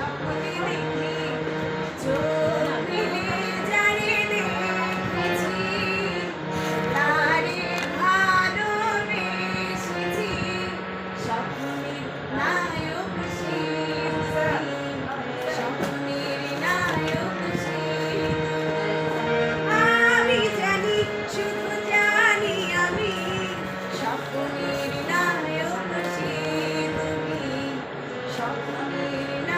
স্বপ্নে দেখি চোখ মেলে যারে দেখেছি তারে ভালোবেসেছি স্বপ্নের নায়ক সে স্বপ্নের নায়ক সে আমি জানি শুধু জানি আমি স্বপ্নের নায়ক সে তুমি স্বপ্নের